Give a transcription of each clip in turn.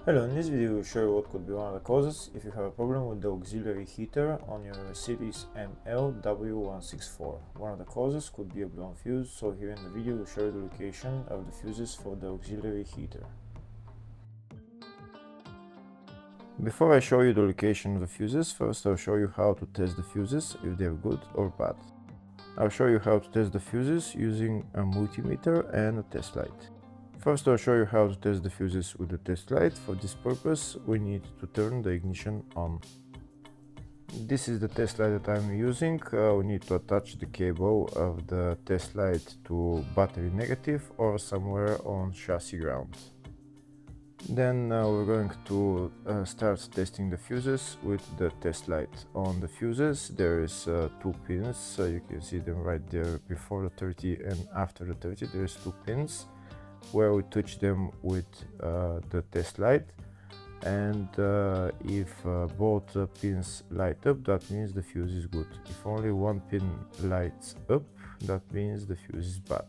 Hello, in this video we'll show you what could be one of the causes if you have a problem with the auxiliary heater on your Mercedes ML280. One of the causes could be a blown fuse, so here in the video we'll show you the location of the fuses for the auxiliary heater. Before I show you the location of the fuses, first I'll show you how to test the fuses, if they're good or bad. I'll show you how to test the fuses using a multimeter and a test light. First I'll show you how to test the fuses with the test light. For this purpose we need to turn the ignition on. This is the test light that I'm using. We need to attach the cable of the test light to battery negative or somewhere on chassis ground. Then we're going to start testing the fuses with the test light. On the fuses there is two pins, you can see them right there before the 30 and after the 30 there's two pins where we touch them with the test light, and if both pins light up, that means the fuse is good. If only one pin lights up, that means the fuse is bad.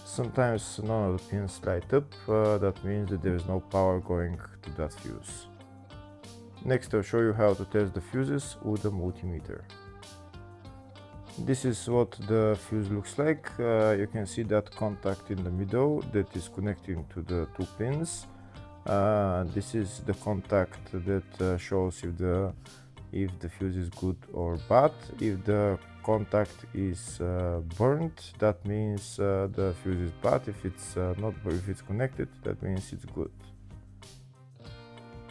Sometimes none of the pins light up, that means that there is no power going to that fuse. Next I'll show you how to test the fuses with a multimeter. This is what the fuse looks like. You can see that contact in the middle that is connecting to the two pins. This is the contact that shows if the fuse is good or bad. If the contact is burnt, that means the fuse is bad. If it's not, if it's connected, that means it's good.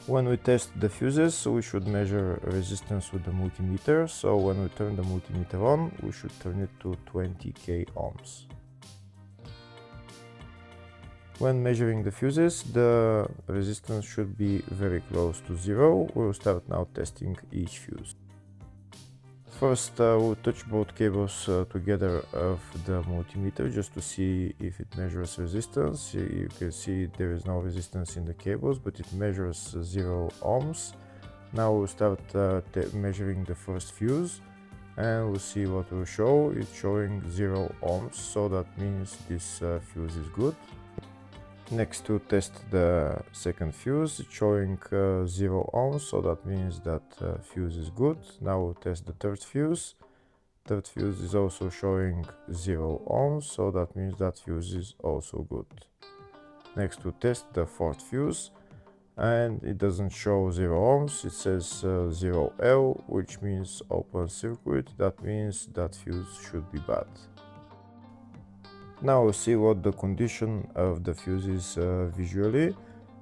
When we test the fuses, we should measure resistance with the multimeter. So when we turn the multimeter on, we should turn it to 20k ohms. When measuring the fuses, the resistance should be very close to zero. We'll start now testing each fuse. First we'll touch both cables together of the multimeter just to see if it measures resistance. You can see there is no resistance in the cables, but it measures 0 ohms. Now we'll start measuring the first fuse and we'll see what will show. It's showing 0 ohms, so that means this fuse is good. Next to test the second fuse, it's showing 0 ohms, so that means that fuse is good. Now we'll test the third fuse. Third fuse is also showing 0 ohms, so that means that fuse is also good. Next we'll test the fourth fuse, and it doesn't show 0 ohms, it says 0L, which means open circuit. That means that fuse should be bad. Now we'll see what the condition of the fuse is visually.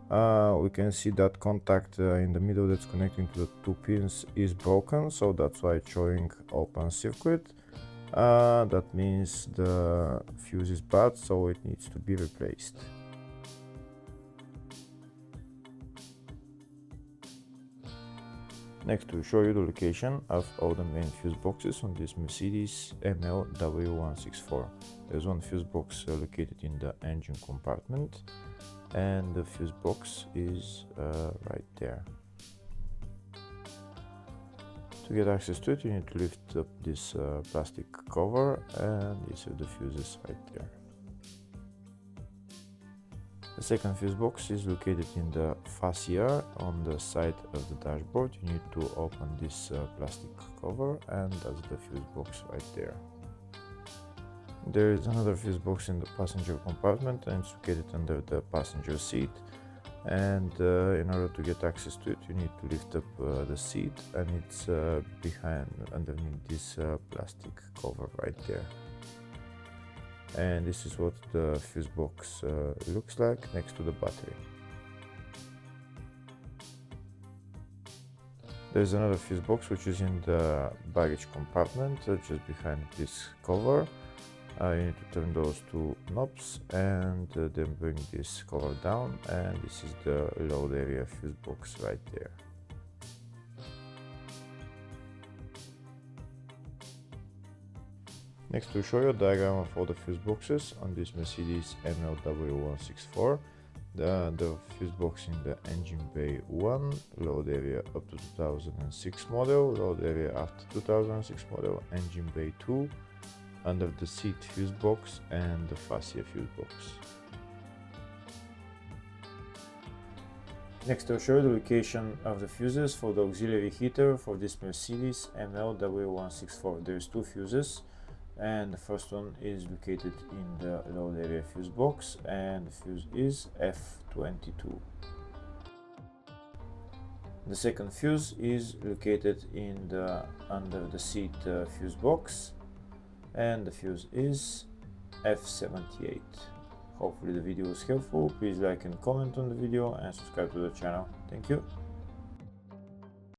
We can see that contact in the middle that's connecting to the two pins is broken, so that's why it's showing open circuit. That means the fuse is bad, so it needs to be replaced. Next we'll show you the location of all the main fuse boxes on this Mercedes ML164. There's one fuse box located in the engine compartment, and the fuse box is right there. To get access to it, you need to lift up this plastic cover, and these are the fuses right there. The second fuse box is located in the fascia on the side of the dashboard. You need to open this plastic cover, and that's the fuse box right there. There is another fuse box in the passenger compartment, and it's located under the passenger seat. And in order to get access to it, you need to lift up the seat, and it's underneath this plastic cover right there. And this is what the fuse box looks like next to the battery. There's another fuse box which is in the baggage compartment just behind this cover. You need to turn those two knobs and then bring this cover down, and this is the load area fuse box right there. Next we'll show you a diagram of all the fuse boxes on this Mercedes ML164. The fuse box in the engine bay 1, load area up to 2006 model, load area after 2006 model, engine bay 2, under the seat fuse box, and the fascia fuse box. Next, I'll show you the location of the fuses for the auxiliary heater for this Mercedes ML164. There's two fuses, and the first one is located in the load area fuse box, and the fuse is F22. The second fuse is located in the under the seat fuse box, and the fuse is F78. Hopefully the video was helpful. Please like and comment on the video and subscribe to the channel. Thank you.